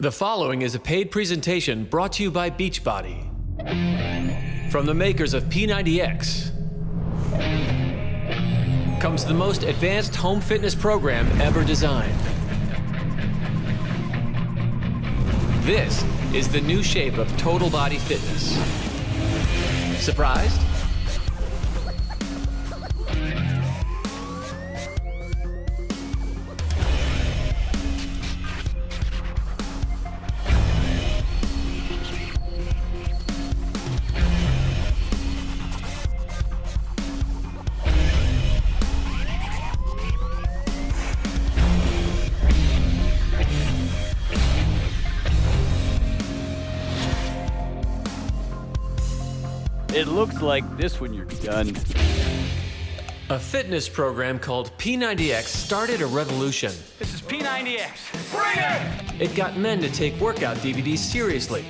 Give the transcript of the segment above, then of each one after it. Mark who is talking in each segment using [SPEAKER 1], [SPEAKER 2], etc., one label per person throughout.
[SPEAKER 1] The following is a paid presentation brought to you by Beachbody. From the makers of P90X comes the most advanced home fitness program ever designed. This is the new shape of total body fitness. Surprised?
[SPEAKER 2] It looks like this when you're done.
[SPEAKER 1] A fitness program called P90X started a revolution.
[SPEAKER 2] This is P90X. Bring it!
[SPEAKER 1] It got men to take workout DVDs seriously.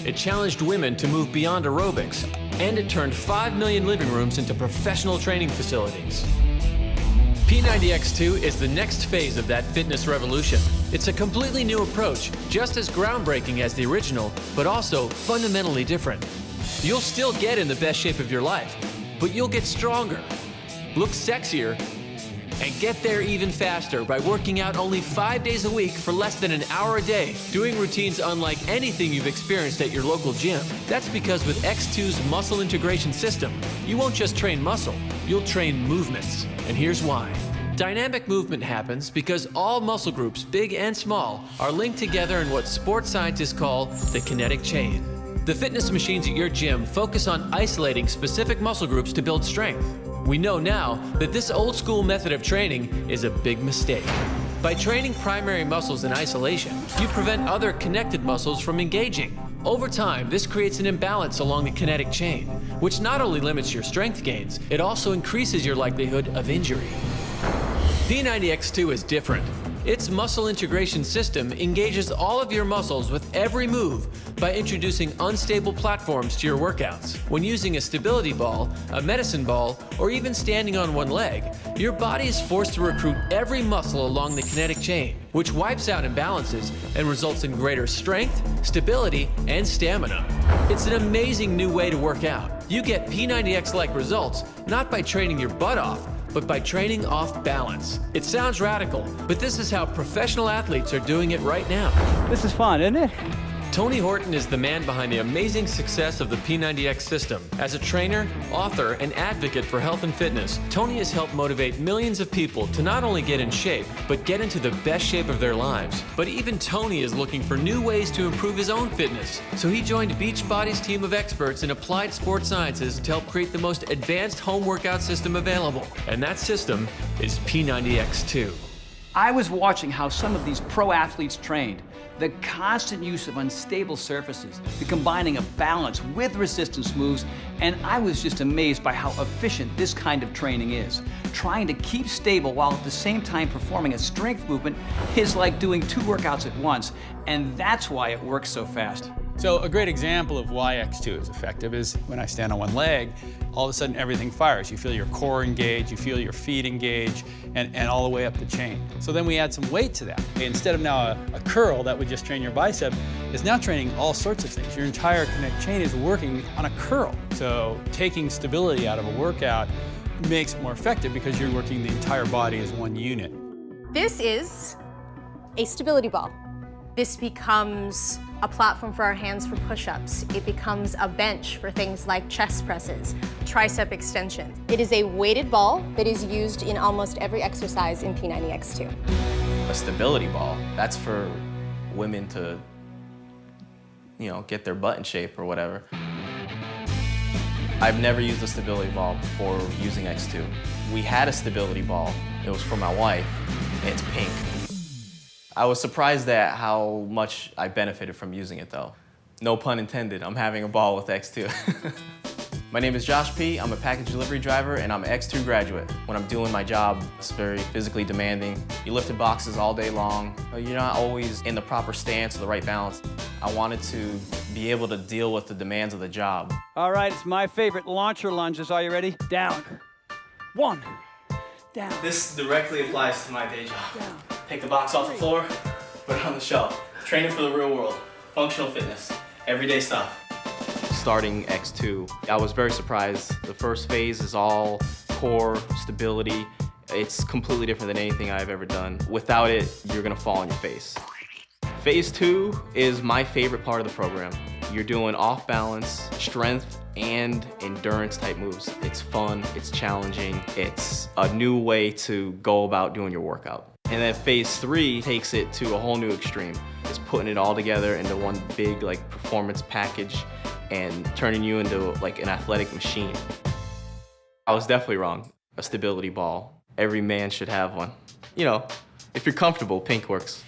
[SPEAKER 1] It challenged women to move beyond aerobics, and it turned 5 million living rooms into professional training facilities. P90X2 is the next phase of that fitness revolution. It's a completely new approach, just as groundbreaking as the original, but also fundamentally different. You'll still get in the best shape of your life, but you'll get stronger, look sexier, and get there even faster by working out only 5 days a week for less than an hour a day, doing routines unlike anything you've experienced at your local gym. That's because with X2's muscle integration system, you won't just train muscle, you'll train movements. And here's why. Dynamic movement happens because all muscle groups, big and small, are linked together in what sports scientists call the kinetic chain. The fitness machines at your gym focus on isolating specific muscle groups to build strength. We know now that this old school method of training is a big mistake. By training primary muscles in isolation, you prevent other connected muscles from engaging. Over time, this creates an imbalance along the kinetic chain, which not only limits your strength gains, it also increases your likelihood of injury. P90X2 is different. Its muscle integration system engages all of your muscles with every move by introducing unstable platforms to your workouts. When using a stability ball, a medicine ball, or even standing on one leg, your body is forced to recruit every muscle along the kinetic chain, which wipes out imbalances and results in greater strength, stability, and stamina. It's an amazing new way to work out. You get P90X-like results not by training your butt off, but by training off balance. It sounds radical, but this is how professional athletes are doing it right now.
[SPEAKER 2] This is fun, isn't it?
[SPEAKER 1] Tony Horton is the man behind the amazing success of the P90X system. As a trainer, author, and advocate for health and fitness, Tony has helped motivate millions of people to not only get in shape, but get into the best shape of their lives. But even Tony is looking for new ways to improve his own fitness. So he joined Beachbody's team of experts in applied sports sciences to help create the most advanced home workout system available. And that system is P90X2.
[SPEAKER 2] I was watching how some of these pro athletes trained. The constant use of unstable surfaces, the combining of balance with resistance moves, and I was just amazed by how efficient this kind of training is. Trying to keep stable while at the same time performing a strength movement is like doing 2 workouts at once, and that's why it works so fast.
[SPEAKER 3] So a great example of why X2 is effective is when I stand on one leg, all of a sudden everything fires. You feel your core engage, you feel your feet engage, and all the way up the chain. So then we add some weight to that. Instead of now a curl that would just train your bicep, is now training all sorts of things. Your entire connect chain is working on a curl. So taking stability out of a workout makes it more effective because you're working the entire body as one unit.
[SPEAKER 4] This is a stability ball. This becomes a platform for our hands for push-ups. It becomes a bench for things like chest presses, tricep extensions. It is a weighted ball that is used in almost every exercise in P90X2.
[SPEAKER 5] A stability ball, that's for women to, get their butt in shape or whatever. I've never used a stability ball before using X2. We had a stability ball, it was for my wife, and it's pink. I was surprised at how much I benefited from using it though. No pun intended, I'm having a ball with X2. My name is Josh P. I'm a package delivery driver and I'm an X2 graduate. When I'm doing my job, it's very physically demanding. You're lifting boxes all day long. You're not always in the proper stance or the right balance. I wanted to be able to deal with the demands of the job.
[SPEAKER 2] All right, it's my favorite launcher lunges. Are you ready? Down. 1. Down.
[SPEAKER 5] This directly applies to my day job.
[SPEAKER 2] Down.
[SPEAKER 5] Take the box off the floor, put it on the shelf. Training for the real world. Functional fitness. Everyday stuff. Starting X2, I was very surprised. The first phase is all core, stability. It's completely different than anything I've ever done. Without it, you're gonna fall on your face. Phase 2 is my favorite part of the program. You're doing off balance, strength, and endurance type moves. It's fun, it's challenging, it's a new way to go about doing your workout. And then phase 3 takes it to a whole new extreme. It's putting it all together into one big like performance package and turning you into like an athletic machine. I was definitely wrong. A stability ball. Every man should have one. You know, if you're comfortable, pink works.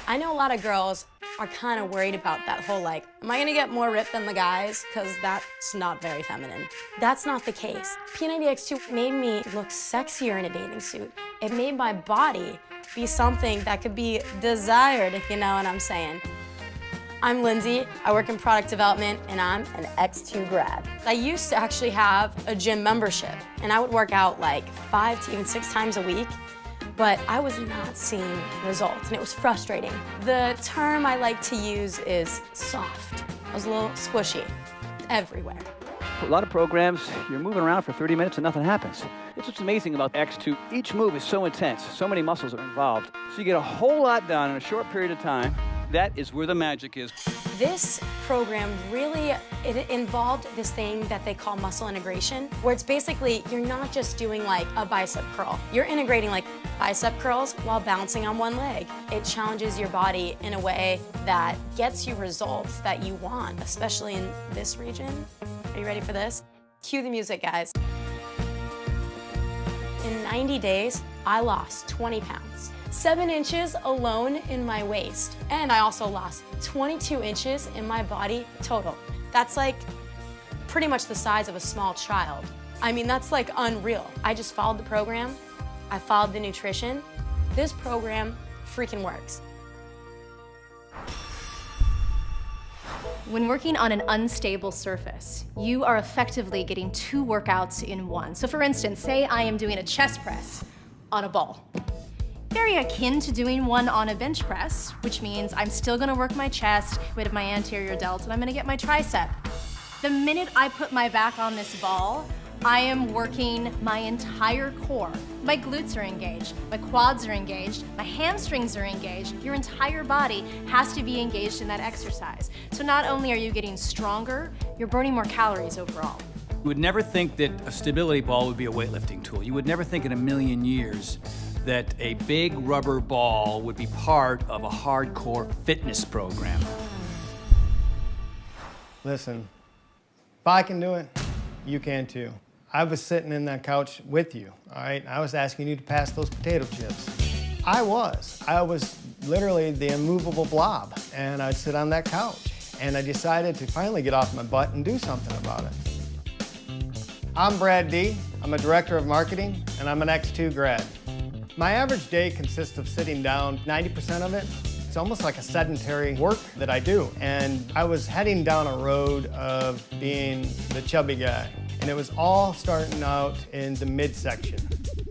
[SPEAKER 6] I know a lot of girls are kind of worried about that whole like, am I gonna get more ripped than the guys? Because that's not very feminine. That's not the case. P90X2 made me look sexier in a bathing suit. It made my body be something that could be desired, if you know what I'm saying. I'm Lindsay, I work in product development, and I'm an X2 grad. I used to actually have a gym membership, and I would work out like 5 to even 6 times a week, but I was not seeing results, and it was frustrating. The term I like to use is soft. I was a little squishy everywhere.
[SPEAKER 2] A lot of programs, you're moving around for 30 minutes and nothing happens. It's what's amazing about X2. Each move is so intense, so many muscles are involved. So you get a whole lot done in a short period of time. That is where the magic is.
[SPEAKER 6] This program really, it involved this thing that they call muscle integration, where it's basically, you're not just doing like a bicep curl. You're integrating like bicep curls while balancing on one leg. It challenges your body in a way that gets you results that you want, especially in this region. Are you ready for this? Cue the music, guys. In 90 days, I lost 20 pounds. 7 inches alone in my waist. And I also lost 22 inches in my body total. That's like pretty much the size of a small child. I mean, that's like unreal. I just followed the program. I followed the nutrition. This program freaking works.
[SPEAKER 4] When working on an unstable surface, you are effectively getting 2 workouts in one. So for instance, say I am doing a chest press on a ball. Very akin to doing one on a bench press, which means I'm still gonna work my chest with my anterior delt and I'm gonna get my tricep. The minute I put my back on this ball, I am working my entire core. My glutes are engaged, my quads are engaged, my hamstrings are engaged. Your entire body has to be engaged in that exercise. So not only are you getting stronger, you're burning more calories overall.
[SPEAKER 2] You would never think that a stability ball would be a weightlifting tool. You would never think in a million years that a big rubber ball would be part of a hardcore fitness program.
[SPEAKER 7] Listen, if I can do it, you can too. I was sitting in that couch with you, all right? I was asking you to pass those potato chips. I was literally the immovable blob, and I'd sit on that couch. And I decided to finally get off my butt and do something about it. I'm Brad D. I'm a director of marketing, and I'm an X2 grad. My average day consists of sitting down 90% of it. It's almost like a sedentary work that I do. And I was heading down a road of being the chubby guy. And it was all starting out in the midsection.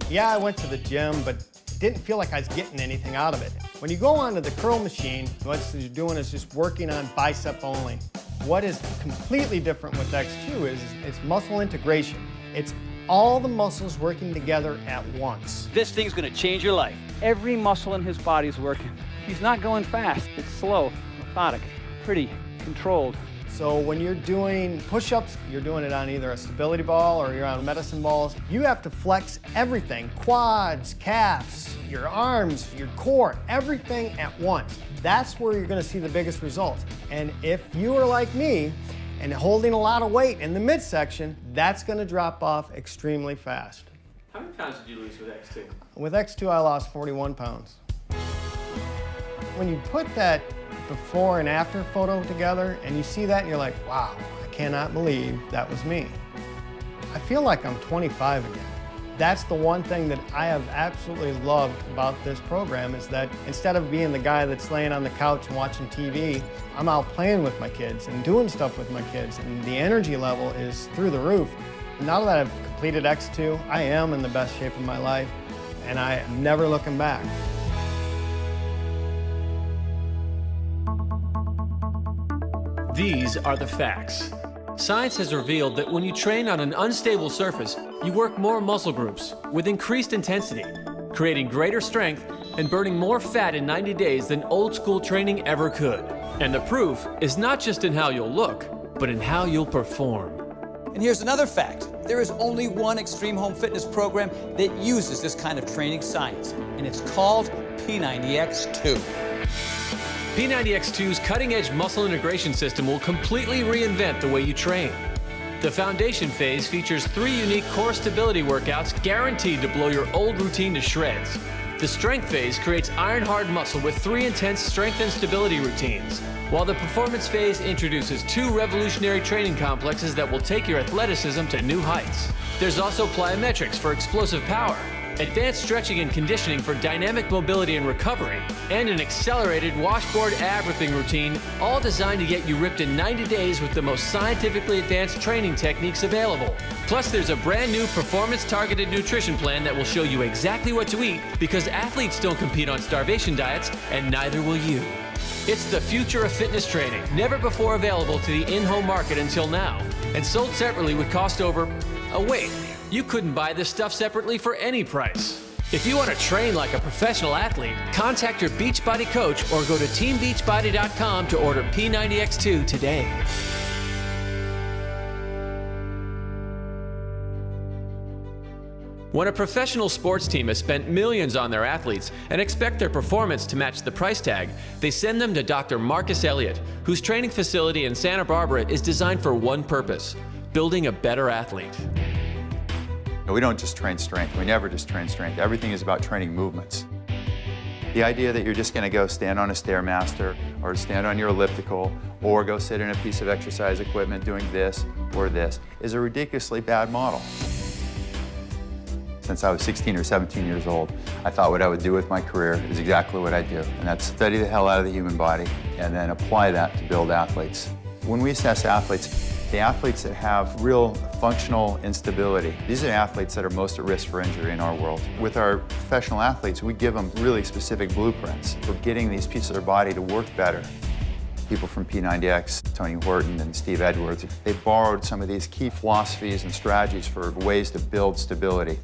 [SPEAKER 7] Yeah, I went to the gym, but didn't feel like I was getting anything out of it. When you go onto the curl machine, what you're doing is just working on bicep only. What is completely different with X2 is it's muscle integration. It's all the muscles working together at once.
[SPEAKER 2] This thing's gonna change your life. Every muscle in his body's working. He's not going fast. It's slow, methodic, pretty, controlled.
[SPEAKER 7] So when you're doing push-ups, you're doing it on either a stability ball or you're on medicine balls. You have to flex everything, quads, calves, your arms, your core, everything at once. That's where you're gonna see the biggest results. And if you are like me and holding a lot of weight in the midsection, that's gonna drop off extremely fast.
[SPEAKER 5] How many pounds did you lose with X2?
[SPEAKER 7] With X2, I lost 41 pounds. When you put that before and after photo together and you see that and you're like, wow, I cannot believe that was me. I feel like I'm 25 again. That's the one thing that I have absolutely loved about this program, is that instead of being the guy that's laying on the couch and watching TV, I'm out playing with my kids and doing stuff with my kids, and the energy level is through the roof. Now that I've completed X2, I am in the best shape of my life, and I am never looking back.
[SPEAKER 1] These are the facts. Science has revealed that when you train on an unstable surface, you work more muscle groups with increased intensity, creating greater strength and burning more fat in 90 days than old school training ever could. And the proof is not just in how you'll look, but in how you'll perform.
[SPEAKER 2] And here's another fact. There is only one extreme home fitness program that uses this kind of training science, and it's called P90X2.
[SPEAKER 1] P90X2's cutting-edge muscle integration system will completely reinvent the way you train. The foundation phase features 3 unique core stability workouts guaranteed to blow your old routine to shreds. The strength phase creates iron-hard muscle with 3 intense strength and stability routines, while the performance phase introduces 2 revolutionary training complexes that will take your athleticism to new heights. There's also plyometrics for explosive power, advanced stretching and conditioning for dynamic mobility and recovery, and an accelerated washboard ab ripping routine, all designed to get you ripped in 90 days with the most scientifically advanced training techniques available. Plus, there's a brand new performance-targeted nutrition plan that will show you exactly what to eat, because athletes don't compete on starvation diets, and neither will you. It's the future of fitness training, never before available to the in-home market until now, and sold separately would cost over... Oh wait, you couldn't buy this stuff separately for any price. If you want to train like a professional athlete, contact your Beachbody coach or go to teambeachbody.com to order P90X2 today. When a professional sports team has spent millions on their athletes and expect their performance to match the price tag, they send them to Dr. Marcus Elliott, whose training facility in Santa Barbara is designed for one purpose: building a better athlete.
[SPEAKER 8] We don't just train strength. We never just train strength. Everything is about training movements. The idea that you're just going to go stand on a Stairmaster or stand on your elliptical or go sit in a piece of exercise equipment doing this or this is a ridiculously bad model. Since I was 16 or 17 years old, I thought what I would do with my career is exactly what I do, and that's study the hell out of the human body and then apply that to build athletes. When we assess athletes, the athletes that have real functional instability, these are the athletes that are most at risk for injury in our world. With our professional athletes, we give them really specific blueprints for getting these pieces of their body to work better. People from P90X, Tony Horton and Steve Edwards, they borrowed some of these key philosophies and strategies for ways to build stability.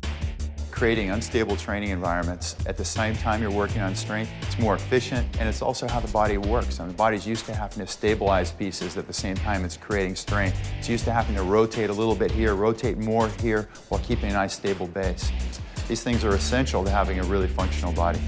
[SPEAKER 8] Creating unstable training environments at the same time you're working on strength, it's more efficient, and it's also how the body works. And the body's used to having to stabilize pieces at the same time it's creating strength. It's used to having to rotate a little bit here, rotate more here, while keeping a nice stable base. These things are essential to having a really functional body.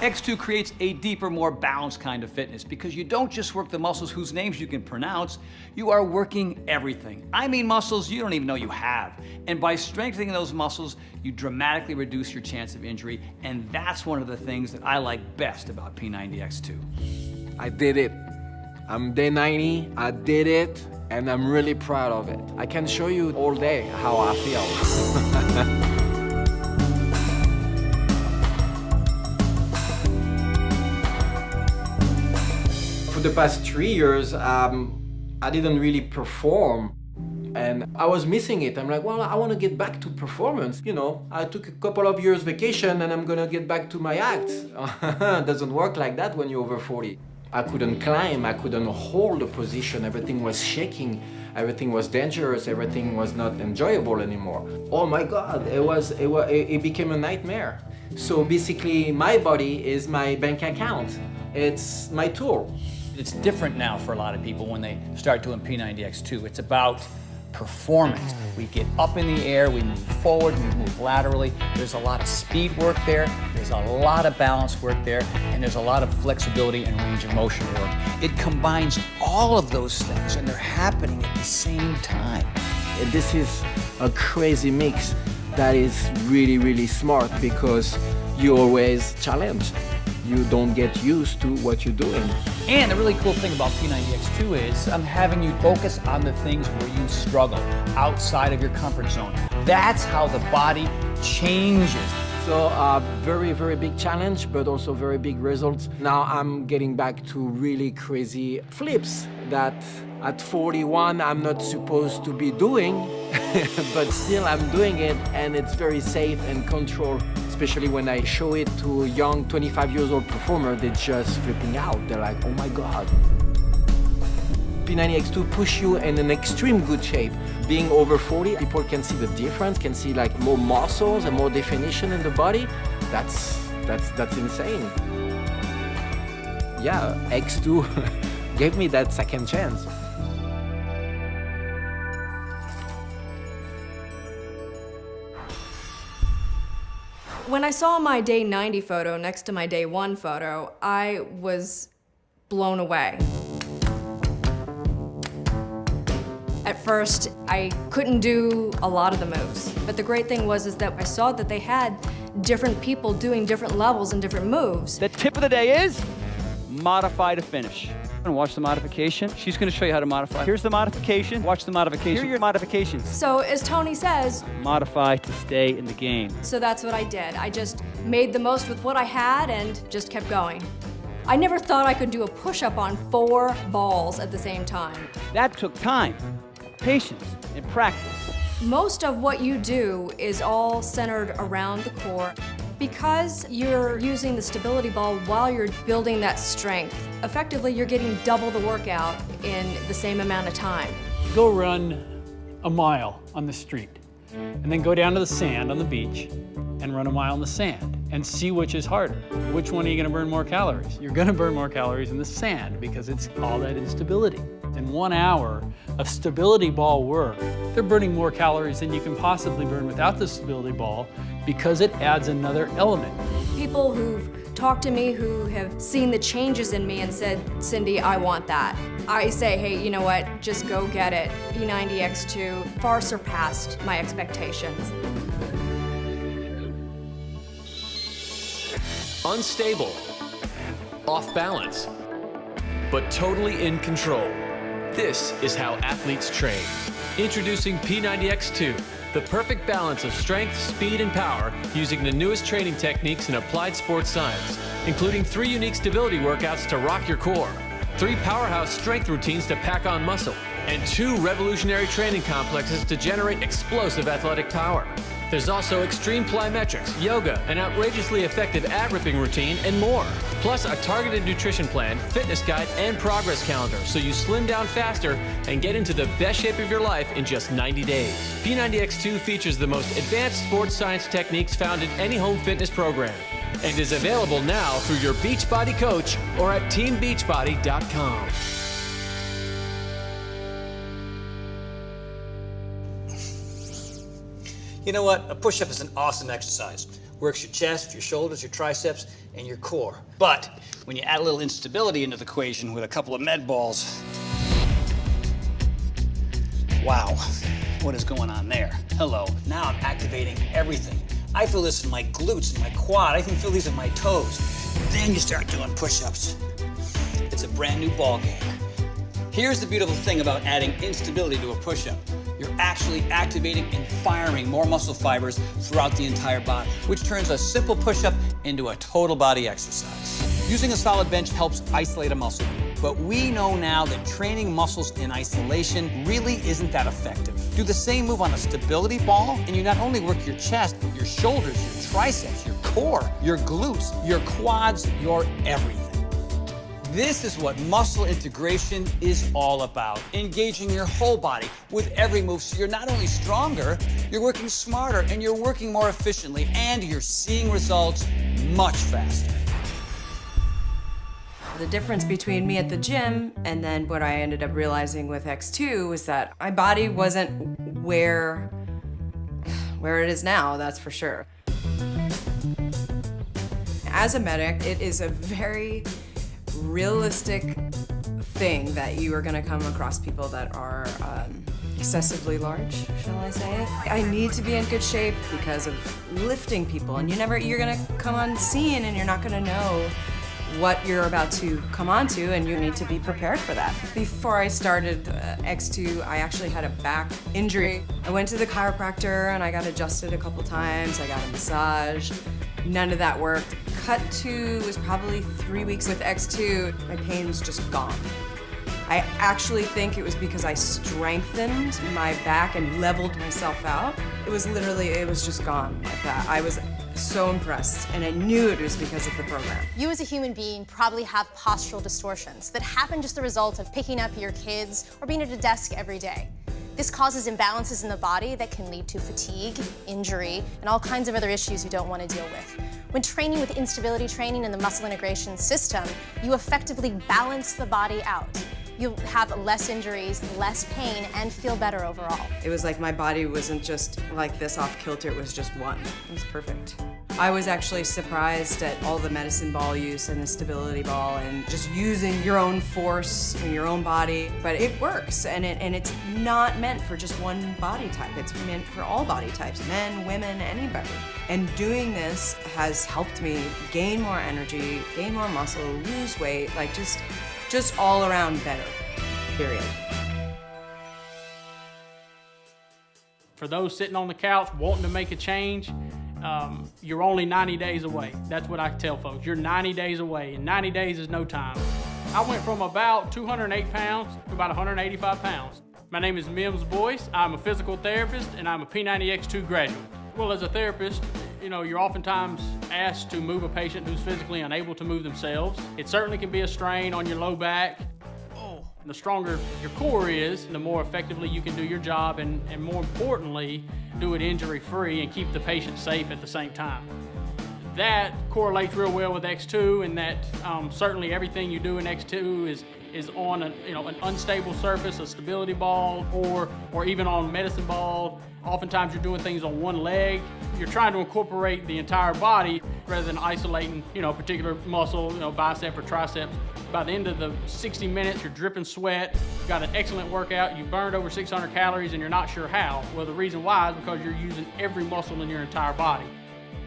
[SPEAKER 2] X2 creates a deeper, more balanced kind of fitness because you don't just work the muscles whose names you can pronounce, you are working everything. I mean muscles you don't even know you have. And by strengthening those muscles, you dramatically reduce your chance of injury, and that's one of the things that I like best about P90X2.
[SPEAKER 9] I did it. I'm day 90, I did it, and I'm really proud of it. I can show you all day how I feel. For the past 3 years, I didn't really perform, and I was missing it. I'm like, well, I want to get back to performance. You know, I took a couple of years vacation and I'm gonna get back to my act. Doesn't work like that when you're over 40. I couldn't climb, I couldn't hold a position, everything was shaking, everything was dangerous, everything was not enjoyable anymore. Oh my God, it became a nightmare. So basically, my body is my bank account. It's my tool.
[SPEAKER 2] It's different now for a lot of people when they start doing P90X2. It's about performance. We get up in the air, we move forward, we move laterally. There's a lot of speed work there, there's a lot of balance work there, and there's a lot of flexibility and range of motion work. It combines all of those things, and they're happening at the same time.
[SPEAKER 9] This is a crazy mix that is really, really smart because you're always challenged. You don't get used to what you're doing.
[SPEAKER 10] And the really cool thing about P90X2 is I'm having you focus on the things where you struggle, outside of your comfort zone. That's how the body changes.
[SPEAKER 9] So very, very big challenge, but also very big results. Now I'm getting back to really crazy flips that at 41 I'm not supposed to be doing, but still I'm doing it, and it's very safe and controlled. Especially when I show it to a young 25 years old performer, they're just flipping out. They're like, oh my God. P90X2 push you in an extreme good shape. Being over 40, people can see the difference, can see like more muscles and more definition in the body. That's insane. Yeah, X2 gave me that second chance.
[SPEAKER 11] When I saw my day 90 photo next to my day 1 photo, I was blown away. At first, I couldn't do a lot of the moves, but the great thing was that I saw that they had different people doing different levels and different moves.
[SPEAKER 10] The tip of the day is modify to finish. And watch the modification. She's going to show you how to modify. Here's the modification. Watch the modification. Here are your modifications.
[SPEAKER 11] So as Tony says,
[SPEAKER 10] modify to stay in the game.
[SPEAKER 11] so that's what I did. I just made the most with what I had and just kept going. I never thought I could do a push-up on 4 balls at the same time.
[SPEAKER 10] That took time, patience, and practice.
[SPEAKER 11] Most of what you do is all centered around the core. Because you're using the stability ball while you're building that strength, effectively you're getting double the workout in the same amount of time.
[SPEAKER 3] Go run a mile on the street, and then go down to the sand on the beach and run a mile in the sand and see which is harder. Which one are you gonna burn more calories? You're gonna burn more calories in the sand because it's all that instability. In 1 hour of stability ball work, they're burning more calories than you can possibly burn without the stability ball because it adds another element.
[SPEAKER 11] People who've talked to me who have seen the changes in me and said, Cindy, I want that. I say, hey, you know what, just go get it. P90X2 far surpassed my expectations.
[SPEAKER 1] Unstable, off balance, but totally in control. This is how athletes train. Introducing P90X2, the perfect balance of strength, speed, and power using the newest training techniques in applied sports science, including 3 unique stability workouts to rock your core, 3 powerhouse strength routines to pack on muscle, and 2 revolutionary training complexes to generate explosive athletic power. There's also extreme plyometrics, yoga, an outrageously effective ab ripping routine, and more. Plus a targeted nutrition plan, fitness guide, and progress calendar so you slim down faster and get into the best shape of your life in just 90 days. P90X2 features the most advanced sports science techniques found in any home fitness program and is available now through your Beachbody coach or at teambeachbody.com.
[SPEAKER 10] You know what? A push-up is an awesome exercise. Works your chest, your shoulders, your triceps, and your core. But when you add a little instability into the equation with a couple of med balls, wow, what is going on there? Hello, now I'm activating everything. I feel this in my glutes and my quad. I can feel these in my toes. Then you start doing push-ups. It's a brand new ball game. Here's the beautiful thing about adding instability to a push-up. You're actually activating and firing more muscle fibers throughout the entire body, which turns a simple push-up into a total body exercise. Using a solid bench helps isolate a muscle group, but we know now that training muscles in isolation really isn't that effective. Do the same move on a stability ball, and you not only work your chest, but your shoulders, your triceps, your core, your glutes, your quads, your everything. This is what muscle integration is all about. Engaging your whole body with every move so you're not only stronger, you're working smarter and you're working more efficiently and you're seeing results much faster.
[SPEAKER 11] The difference between me at the gym and then what I ended up realizing with X2 was that my body wasn't where it is now, that's for sure. As a medic, it is a very realistic thing that you are going to come across people that are excessively large, shall I say. I need to be in good shape because of lifting people, and you're going to come on scene and you're not going to know what you're about to come onto, and you need to be prepared for that. Before I started X2, I actually had a back injury. I went to the chiropractor and I got adjusted a couple times. I got a massage. None of that worked. Cut 2 was probably 3 weeks. With X2, my pain was just gone. I actually think it was because I strengthened my back and leveled myself out. It was just gone like that. I was so impressed, and I knew it was because of the program.
[SPEAKER 4] You as a human being probably have postural distortions that happen just the result of picking up your kids or being at a desk every day. This causes imbalances in the body that can lead to fatigue, injury, and all kinds of other issues you don't want to deal with. When training with instability training and the muscle integration system, you effectively balance the body out. You'll have less injuries, less pain, and feel better overall.
[SPEAKER 11] It was like my body wasn't just like this off kilter, it was just one. It was perfect. I was actually surprised at all the medicine ball use and the stability ball and just using your own force in your own body. But it works, and it's not meant for just one body type. It's meant for all body types, men, women, anybody. And doing this has helped me gain more energy, gain more muscle, lose weight, like just all around better, period.
[SPEAKER 12] For those sitting on the couch wanting to make a change, you're only 90 days away. That's what I tell folks. You're 90 days away, and 90 days is no time. I went from about 208 pounds to about 185 pounds. My name is Mims Boyce. I'm a physical therapist, and I'm a P90X2 graduate. Well, as a therapist, you're oftentimes asked to move a patient who's physically unable to move themselves. It certainly can be a strain on your low back. And the stronger your core is, the more effectively you can do your job, and more importantly, do it injury-free and keep the patient safe at the same time. That correlates real well with X2, in that certainly everything you do in X2 is on an unstable surface, a stability ball, or even on medicine ball. Oftentimes you're doing things on one leg. You're trying to incorporate the entire body rather than isolating, a particular muscle, bicep or triceps. By the end of the 60 minutes, you're dripping sweat, you've got an excellent workout, you've burned over 600 calories and you're not sure how. Well, the reason why is because you're using every muscle in your entire body.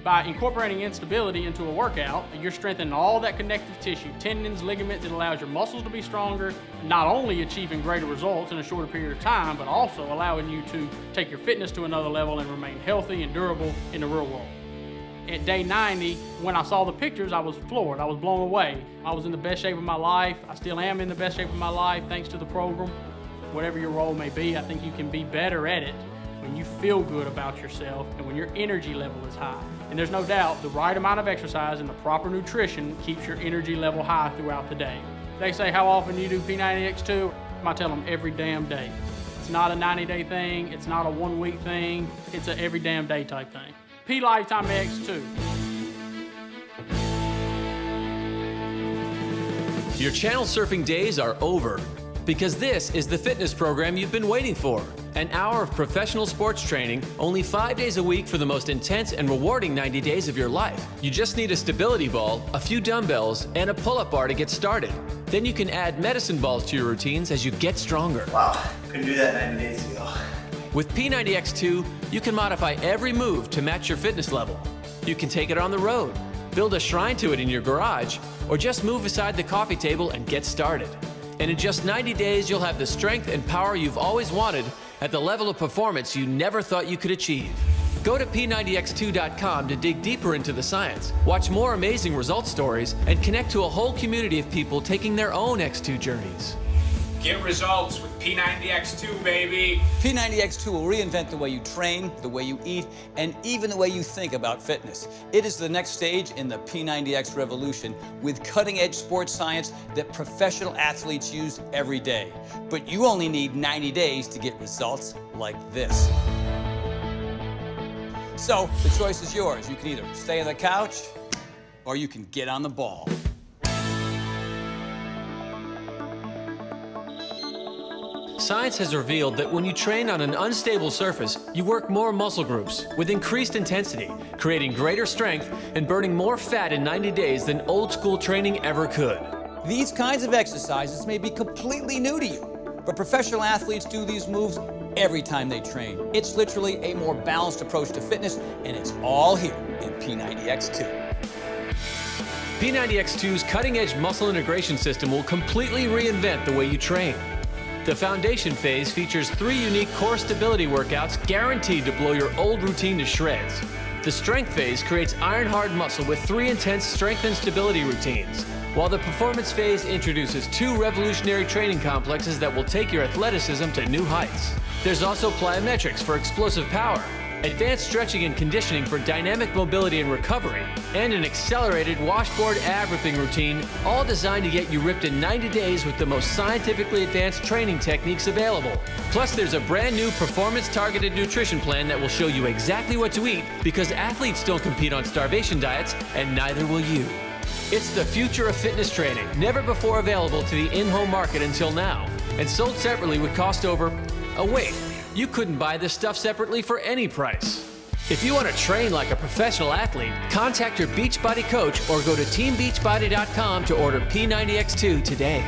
[SPEAKER 12] By incorporating instability into a workout, you're strengthening all that connective tissue, tendons, ligaments. It allows your muscles to be stronger, not only achieving greater results in a shorter period of time, but also allowing you to take your fitness to another level and remain healthy and durable in the real world. At day 90, when I saw the pictures, I was floored. I was blown away. I was in the best shape of my life. I still am in the best shape of my life thanks to the program. Whatever your role may be, I think you can be better at it when you feel good about yourself and when your energy level is high. And there's no doubt the right amount of exercise and the proper nutrition keeps your energy level high throughout the day. They say, how often do you do P90X2? I tell them every damn day. It's not a 90-day thing. It's not a one-week thing. It's a every damn day type thing. P Lifetime X2.
[SPEAKER 1] Your channel surfing days are over, because this is the fitness program you've been waiting for. An hour of professional sports training, only 5 days a week for the most intense and rewarding 90 days of your life. You just need a stability ball, a few dumbbells, and a pull-up bar to get started. Then you can add medicine balls to your routines as you get stronger.
[SPEAKER 13] Wow, couldn't do that 90 days ago.
[SPEAKER 1] With P90X2, you can modify every move to match your fitness level. You can take it on the road, build a shrine to it in your garage, or just move beside the coffee table and get started. And in just 90 days, you'll have the strength and power you've always wanted at the level of performance you never thought you could achieve. Go to P90X2.com to dig deeper into the science, watch more amazing result stories, and connect to a whole community of people taking their own X2 journeys.
[SPEAKER 14] Get results with P90X2, baby.
[SPEAKER 10] P90X2 will reinvent the way you train, the way you eat, and even the way you think about fitness. It is the next stage in the P90X revolution with cutting-edge sports science that professional athletes use every day. But you only need 90 days to get results like this. So the choice is yours. You can either stay on the couch or you can get on the ball.
[SPEAKER 1] Science has revealed that when you train on an unstable surface, you work more muscle groups with increased intensity, creating greater strength and burning more fat in 90 days than old school training ever could.
[SPEAKER 10] These kinds of exercises may be completely new to you, but professional athletes do these moves every time they train. It's literally a more balanced approach to fitness, and it's all here in P90X2.
[SPEAKER 1] P90X2's cutting-edge muscle integration system will completely reinvent the way you train. The foundation phase features 3 unique core stability workouts guaranteed to blow your old routine to shreds. The strength phase creates iron-hard muscle with 3 intense strength and stability routines, while the performance phase introduces 2 revolutionary training complexes that will take your athleticism to new heights. There's also plyometrics for explosive power, advanced stretching and conditioning for dynamic mobility and recovery, and an accelerated washboard ab ripping routine, all designed to get you ripped in 90 days with the most scientifically advanced training techniques available. Plus, there's a brand new performance-targeted nutrition plan that will show you exactly what to eat, because athletes don't compete on starvation diets, and neither will you. It's the future of fitness training, never before available to the in-home market until now, and sold separately would cost over... Oh wait, you couldn't buy this stuff separately for any price. If you want to train like a professional athlete, contact your Beachbody coach or go to teambeachbody.com to order P90X2 today.